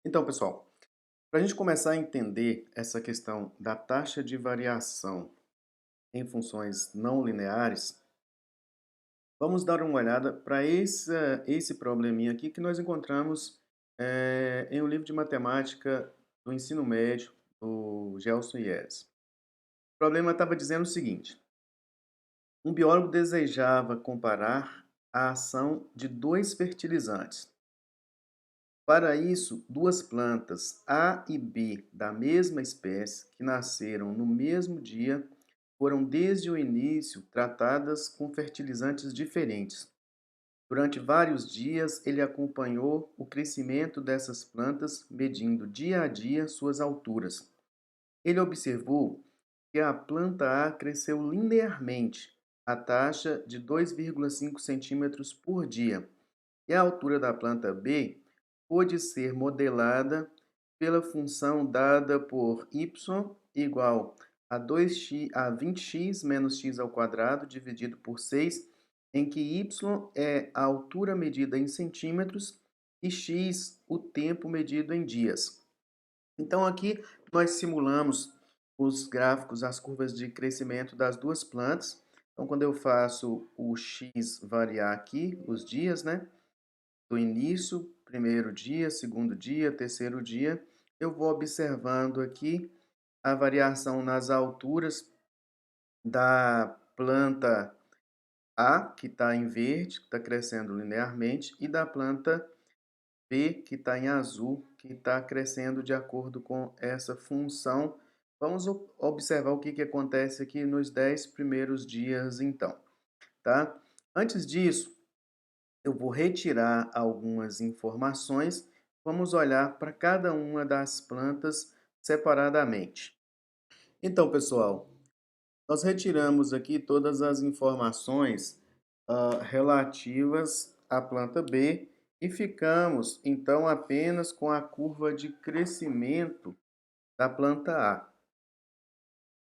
Então, pessoal, para a gente começar a entender essa questão da taxa de variação em funções não lineares, vamos dar uma olhada para esse probleminha aqui que nós encontramos em um livro de matemática do ensino médio, do Gelson Yes. O problema estava dizendo o seguinte: um biólogo desejava comparar a ação de dois fertilizantes. Para isso, duas plantas A e B da mesma espécie, que nasceram no mesmo dia, foram desde o início tratadas com fertilizantes diferentes. Durante vários dias, ele acompanhou o crescimento dessas plantas, medindo dia a dia suas alturas. Ele observou que a planta A cresceu linearmente, a taxa de 2,5 centímetros por dia, e a altura da planta B pode ser modelada pela função dada por y igual a 2x a 20x menos x ao quadrado dividido por 6, em que y é a altura medida em centímetros e x o tempo medido em dias. Então aqui nós simulamos os gráficos, as curvas de crescimento das duas plantas. Então quando eu faço o x variar aqui, os dias, né? Do início, primeiro dia, segundo dia, terceiro dia, eu vou observando aqui a variação nas alturas da planta A, que está em verde, que está crescendo linearmente, e da planta B, que está em azul, que está crescendo de acordo com essa função. Vamos observar o que acontece aqui nos 10 primeiros dias, então, tá? Antes disso, eu vou retirar algumas informações. Vamos olhar para cada uma das plantas separadamente. Então, pessoal, nós retiramos aqui todas as informações relativas à planta B e ficamos, então, apenas com a curva de crescimento da planta A.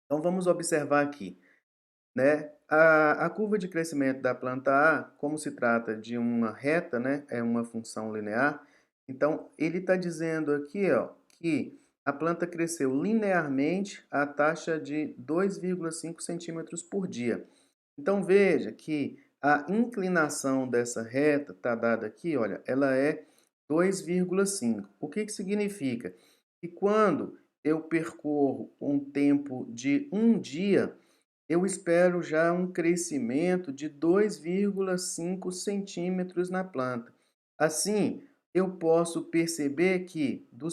Então, vamos observar aqui, né? A curva de crescimento da planta A, como se trata de uma reta, né? É uma função linear. Então, ele está dizendo aqui, ó, que a planta cresceu linearmente a taxa de 2,5 centímetros por dia. Então, veja que a inclinação dessa reta está dada aqui, olha, ela é 2,5. O que significa? Que quando eu percorro um tempo de um dia, eu espero já um crescimento de 2,5 centímetros na planta. Assim, eu posso perceber que do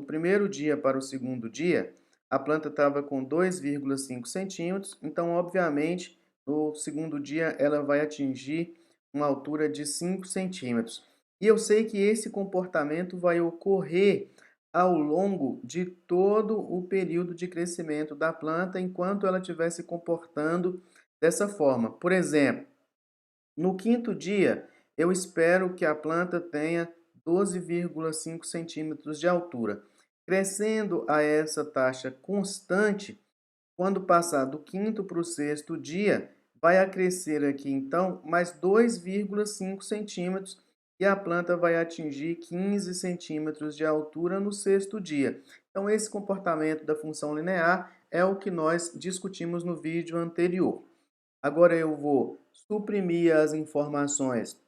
primeiro dia para o segundo dia, a planta estava com 2,5 centímetros, então, obviamente, no segundo dia ela vai atingir uma altura de 5 centímetros. E eu sei que esse comportamento vai ocorrer ao longo de todo o período de crescimento da planta, enquanto ela estiver se comportando dessa forma. Por exemplo, no quinto dia, eu espero que a planta tenha 12,5 centímetros de altura. Crescendo a essa taxa constante, quando passar do quinto para o sexto dia, vai acrescer aqui então mais 2,5 centímetros e a planta vai atingir 15 centímetros de altura no sexto dia. Então, esse comportamento da função linear é o que nós discutimos no vídeo anterior. Agora eu vou suprimir as informações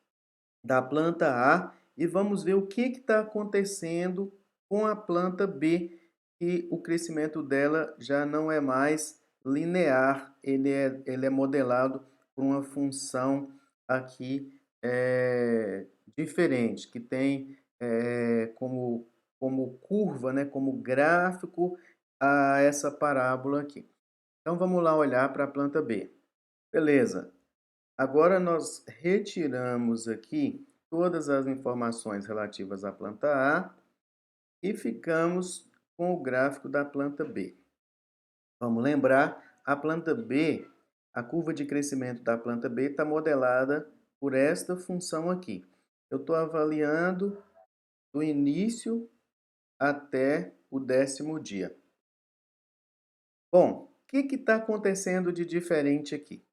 da planta A e vamos ver o que está acontecendo com a planta B, que o crescimento dela já não é mais linear, ele é modelado por uma função aqui diferente, que tem como curva, né, como gráfico a essa parábola aqui. Então vamos lá olhar para a planta B. Beleza. Agora nós retiramos aqui todas as informações relativas à planta A e ficamos com o gráfico da planta B. Vamos lembrar, a planta B, a curva de crescimento da planta B está modelada por esta função aqui. Eu estou avaliando do início até o 10º dia. Bom, o que está acontecendo de diferente aqui?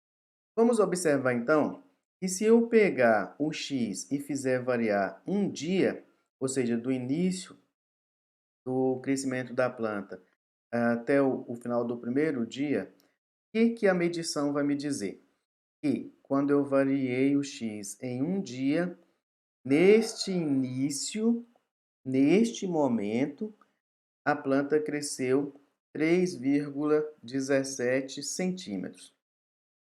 Vamos observar então que se eu pegar o x e fizer variar um dia, ou seja, do início do crescimento da planta até o final do primeiro dia, o que a medição vai me dizer? Que quando eu variei o x em um dia, neste início, neste momento, a planta cresceu 3,17 centímetros.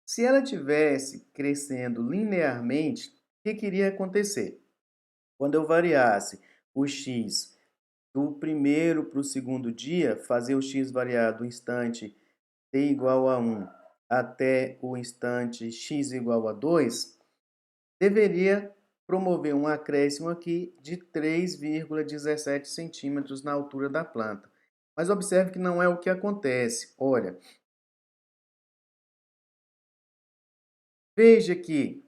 Se ela tivesse crescendo linearmente, o que iria acontecer? Quando eu variasse o x do primeiro para o segundo dia, fazer o x variar do instante t igual a 1 até o instante x igual a 2, deveria promover um acréscimo aqui de 3,17 centímetros na altura da planta. Mas observe que não é o que acontece. Olha, veja que,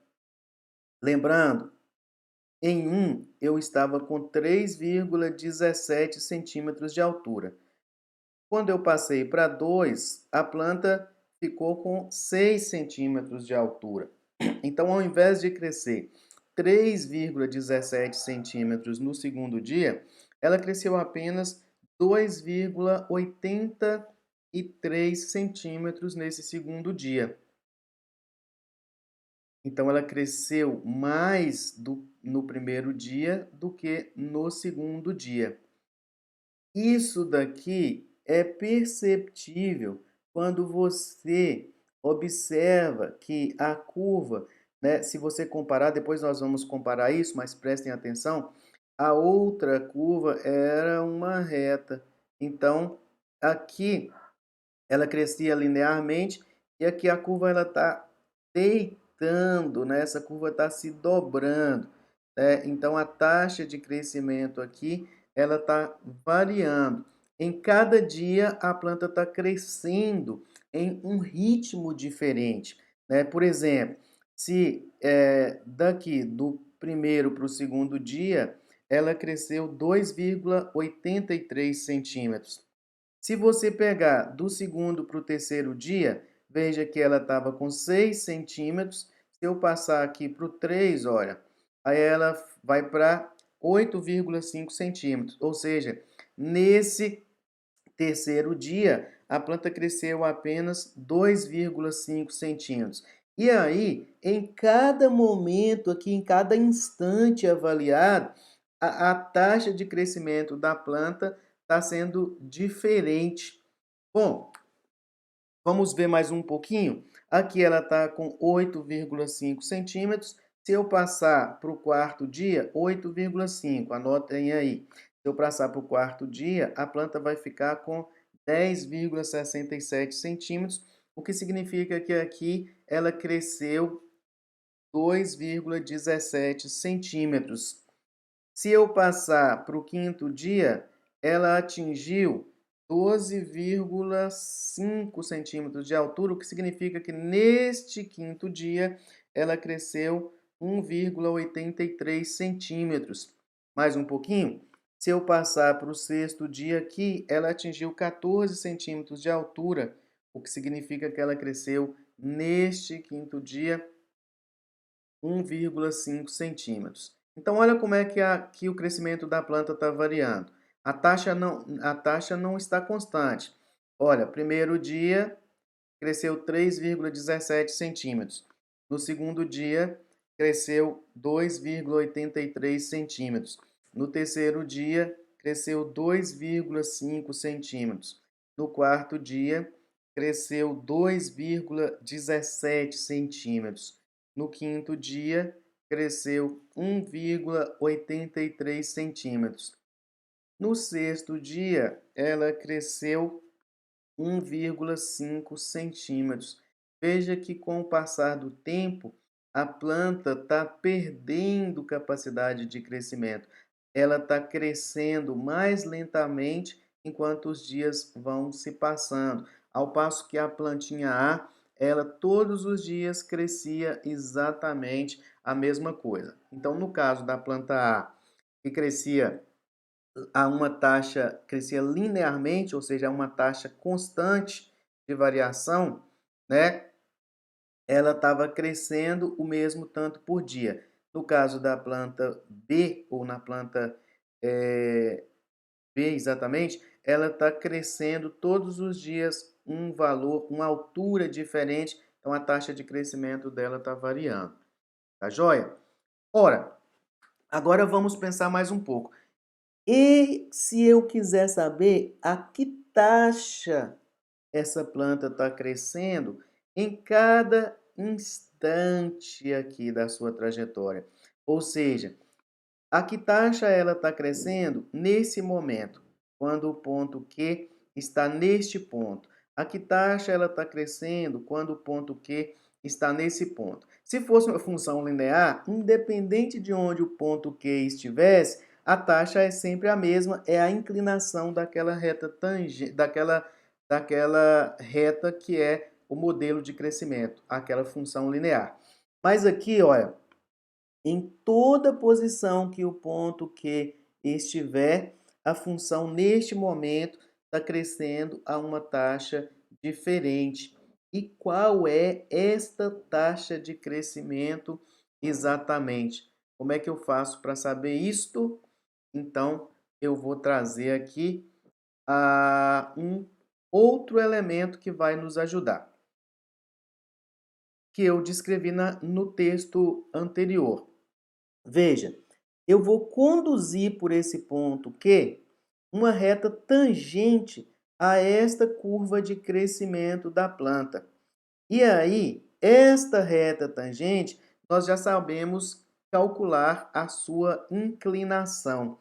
lembrando, em 1 eu estava com 3,17 centímetros de altura. Quando eu passei para 2, a planta ficou com 6 centímetros de altura. Então, ao invés de crescer 3,17 centímetros no segundo dia, ela cresceu apenas 2,83 centímetros nesse segundo dia. Então, ela cresceu mais no primeiro dia do que no segundo dia. Isso daqui é perceptível quando você observa que a curva, né, se você comparar, depois nós vamos comparar isso, mas prestem atenção, a outra curva era uma reta. Então, aqui ela crescia linearmente e aqui a curva ela está deitando, né? Essa curva está se dobrando, né? Então a taxa de crescimento aqui ela está variando. Em cada dia a planta está crescendo em um ritmo diferente, né? Por exemplo, se daqui do primeiro para o segundo dia ela cresceu 2,83 centímetros. Se você pegar do segundo para o terceiro dia, veja que ela estava com 6 centímetros. Se eu passar aqui para o 3, olha, aí ela vai para 8,5 centímetros. Ou seja, nesse terceiro dia, a planta cresceu apenas 2,5 centímetros. E aí, em cada momento aqui, em cada instante avaliado, a taxa de crescimento da planta está sendo diferente. Bom, vamos ver mais um pouquinho? Aqui ela está com 8,5 centímetros. Se eu passar para o quarto dia, 8,5. Anotem aí. Se eu passar para o quarto dia, a planta vai ficar com 10,67 centímetros, o que significa que aqui ela cresceu 2,17 centímetros. Se eu passar para o quinto dia, ela atingiu 12,5 centímetros de altura, o que significa que neste quinto dia ela cresceu 1,83 centímetros. Mais um pouquinho. Se eu passar para o sexto dia aqui, ela atingiu 14 centímetros de altura, o que significa que ela cresceu neste quinto dia 1,5 centímetros. Então, olha como é que aqui o crescimento da planta está variando. A taxa não está constante. Olha, primeiro dia cresceu 3,17 centímetros. No segundo dia, cresceu 2,83 centímetros. No terceiro dia, cresceu 2,5 centímetros. No quarto dia, cresceu 2,17 centímetros. No quinto dia, cresceu 1,83 centímetros. No sexto dia, ela cresceu 1,5 centímetros. Veja que com o passar do tempo, a planta está perdendo capacidade de crescimento. Ela está crescendo mais lentamente enquanto os dias vão se passando. Ao passo que a plantinha A, ela todos os dias crescia exatamente a mesma coisa. Então, no caso da planta A, que crescia a uma taxa, crescia linearmente, ou seja, a uma taxa constante de variação, né? Ela estava crescendo o mesmo tanto por dia. No caso da planta B, ou na planta ver exatamente, ela está crescendo todos os dias um valor, uma altura diferente, então a taxa de crescimento dela está variando. Tá joia? Ora, agora vamos pensar mais um pouco. E se eu quiser saber a que taxa essa planta está crescendo em cada instante aqui da sua trajetória? Ou seja, a que taxa ela está crescendo nesse momento, quando o ponto Q está neste ponto? A que taxa ela está crescendo quando o ponto Q está nesse ponto? Se fosse uma função linear, independente de onde o ponto Q estivesse, a taxa é sempre a mesma, é a inclinação daquela reta tangente, daquela reta que é o modelo de crescimento, aquela função linear. Mas aqui, olha, em toda posição que o ponto Q estiver, a função neste momento está crescendo a uma taxa diferente. E qual é esta taxa de crescimento exatamente? Como é que eu faço para saber isto? Então, eu vou trazer aqui um outro elemento que vai nos ajudar, que eu descrevi no texto anterior. Veja, eu vou conduzir por esse ponto Q uma reta tangente a esta curva de crescimento da planta. E aí, esta reta tangente, nós já sabemos calcular a sua inclinação.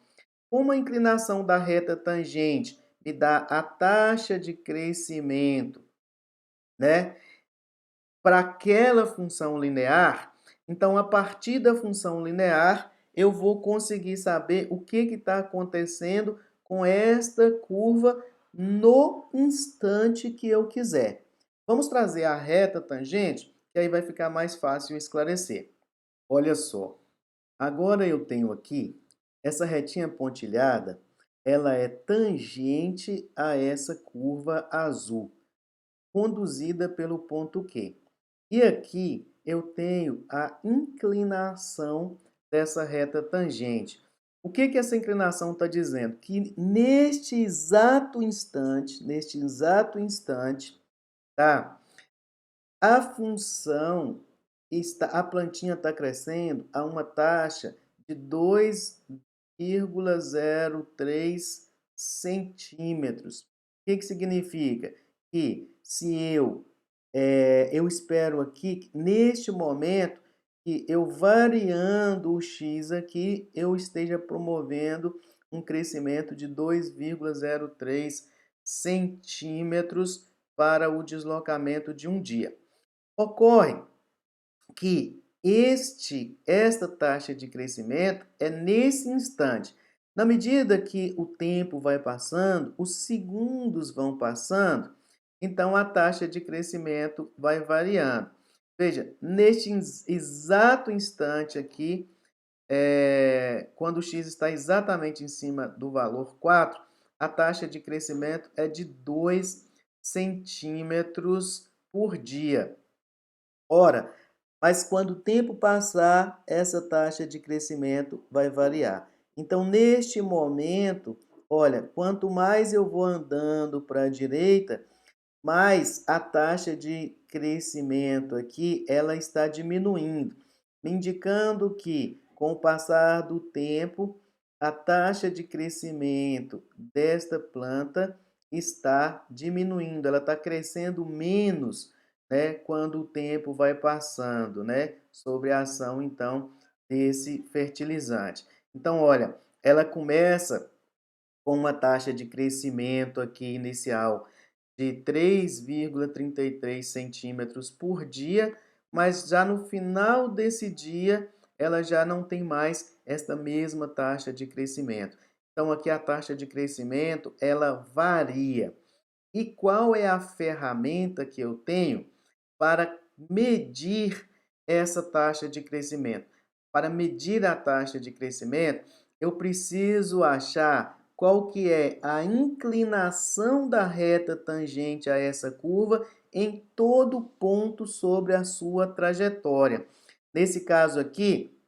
Como a inclinação da reta tangente me dá a taxa de crescimento, né, para aquela função linear, então a partir da função linear eu vou conseguir saber o que está acontecendo com esta curva no instante que eu quiser. Vamos trazer a reta tangente, que aí vai ficar mais fácil esclarecer. Olha só, agora eu tenho aqui essa retinha pontilhada, ela é tangente a essa curva azul, conduzida pelo ponto Q. E aqui eu tenho a inclinação dessa reta tangente. O que essa inclinação está dizendo? Que neste exato instante, tá? A função a plantinha está crescendo a uma taxa de 2,03 centímetros. O que significa? Que se eu espero aqui, neste momento, que eu variando o x aqui, eu esteja promovendo um crescimento de 2,03 centímetros para o deslocamento de um dia. Ocorre que esta taxa de crescimento é nesse instante. Na medida que o tempo vai passando, os segundos vão passando, então a taxa de crescimento vai variando. Veja, neste exato instante aqui, quando o x está exatamente em cima do valor 4, a taxa de crescimento é de 2 centímetros por dia. Ora, mas quando o tempo passar, essa taxa de crescimento vai variar. Então, neste momento, olha, quanto mais eu vou andando para a direita, mais a taxa de crescimento aqui, ela está diminuindo, me indicando que, com o passar do tempo, a taxa de crescimento desta planta está diminuindo, ela está crescendo menos, né, quando o tempo vai passando, né, sobre a ação, então, desse fertilizante. Então, olha, ela começa com uma taxa de crescimento aqui inicial de 3,33 centímetros por dia, mas já no final desse dia ela já não tem mais esta mesma taxa de crescimento. Então aqui a taxa de crescimento ela varia. E qual é a ferramenta que eu tenho para medir essa taxa de crescimento? Para medir a taxa de crescimento, eu preciso achar qual que é a inclinação da reta tangente a essa curva em todo ponto sobre a sua trajetória. Nesse caso aqui,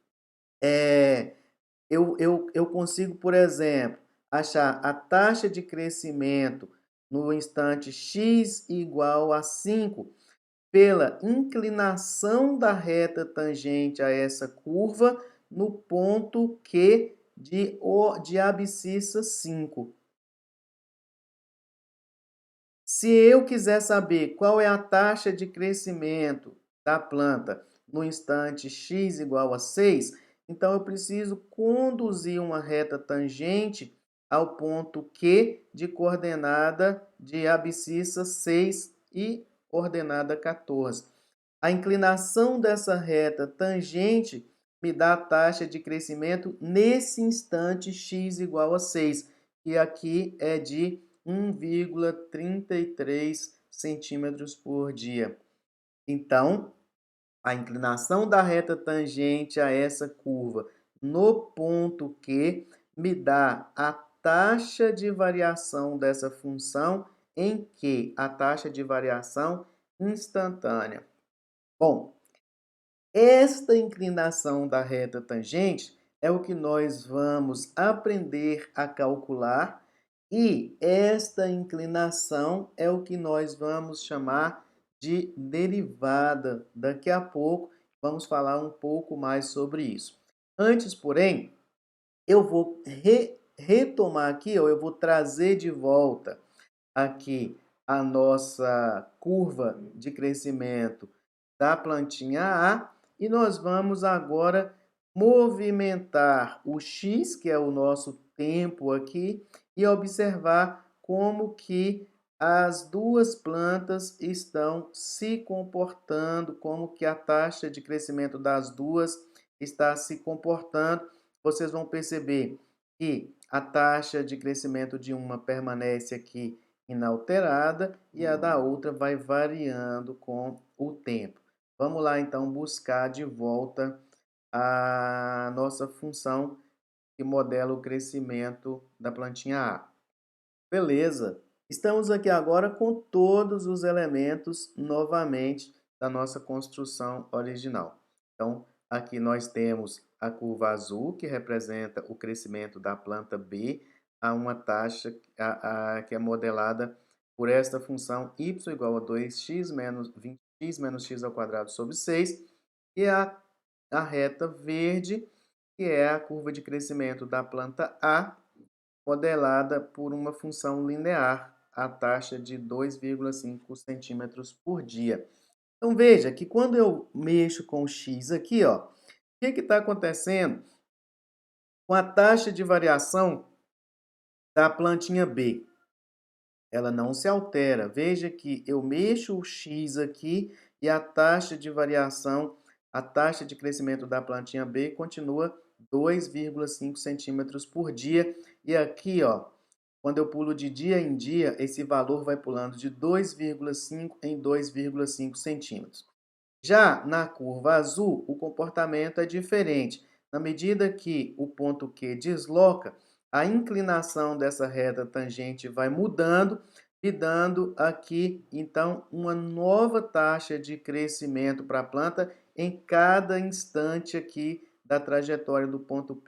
eu consigo, por exemplo, achar a taxa de crescimento no instante x igual a 5 pela inclinação da reta tangente a essa curva no ponto Q de abscissa 5. Se eu quiser saber qual é a taxa de crescimento da planta no instante x igual a 6, então eu preciso conduzir uma reta tangente ao ponto Q de coordenada de abscissa 6 e coordenada 14. A inclinação dessa reta tangente me dá a taxa de crescimento nesse instante x igual a 6, que aqui é de 1,33 centímetros por dia. Então, a inclinação da reta tangente a essa curva no ponto Q me dá a taxa de variação dessa função em Q, a taxa de variação instantânea. Bom, esta inclinação da reta tangente é o que nós vamos aprender a calcular e esta inclinação é o que nós vamos chamar de derivada. Daqui a pouco vamos falar um pouco mais sobre isso. Antes, porém, eu vou retomar aqui, ou eu vou trazer de volta aqui a nossa curva de crescimento da plantinha A e nós vamos agora movimentar o X, que é o nosso tempo aqui, e observar como que as duas plantas estão se comportando, como que a taxa de crescimento das duas está se comportando. Vocês vão perceber que a taxa de crescimento de uma permanece aqui inalterada e a da outra vai variando com o tempo. Vamos lá, então, buscar de volta a nossa função que modela o crescimento da plantinha A. Beleza! Estamos aqui agora com todos os elementos novamente da nossa construção original. Então, aqui nós temos a curva azul, que representa o crescimento da planta B a uma taxa que é modelada por esta função y igual a 2x menos 20x menos x ao quadrado sobre 6, e a reta verde, que é a curva de crescimento da planta A, modelada por uma função linear, a taxa de 2,5 centímetros por dia. Então veja que quando eu mexo com o x aqui, ó, o que está acontecendo com a taxa de variação da plantinha B? Ela não se altera. Veja que eu mexo o x aqui e a taxa de variação, a taxa de crescimento da plantinha B continua 2,5 centímetros por dia. E aqui, ó, quando eu pulo de dia em dia, esse valor vai pulando de 2,5 em 2,5 centímetros. Já na curva azul, o comportamento é diferente. Na medida que o ponto Q desloca, a inclinação dessa reta tangente vai mudando e dando aqui, então, uma nova taxa de crescimento para a planta em cada instante aqui da trajetória do ponto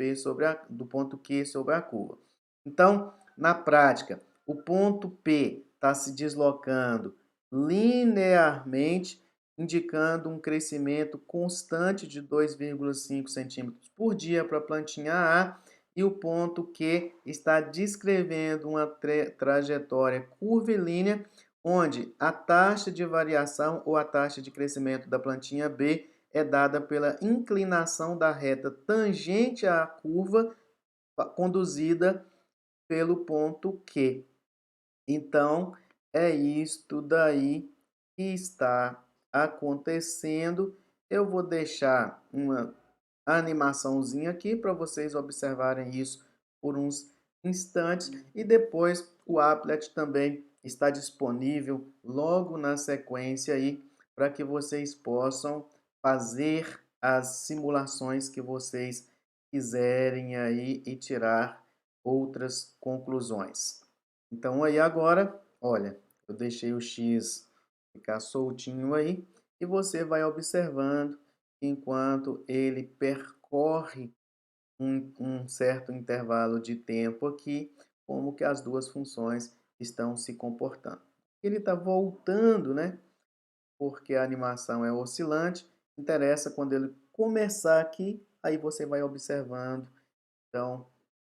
do ponto Q sobre a curva. Então, na prática, o ponto P está se deslocando linearmente, indicando um crescimento constante de 2,5 centímetros por dia para a plantinha A, e o ponto Q está descrevendo uma trajetória curvilínea, onde a taxa de variação ou a taxa de crescimento da plantinha B é dada pela inclinação da reta tangente à curva conduzida pelo ponto Q. Então, é isto daí que está acontecendo. Eu vou deixar uma animaçãozinha aqui para vocês observarem isso por uns instantes e depois o applet também está disponível logo na sequência aí para que vocês possam fazer as simulações que vocês quiserem aí e tirar outras conclusões. Então aí agora, olha, eu deixei o X ficar soltinho aí e você vai observando enquanto ele percorre um certo intervalo de tempo aqui, como que as duas funções estão se comportando. Ele está voltando, né? Porque a animação é oscilante, interessa quando ele começar aqui, aí você vai observando, então,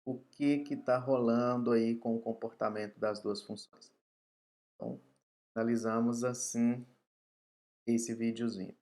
o que está rolando aí com o comportamento das duas funções. Então, analisamos assim esse videozinho.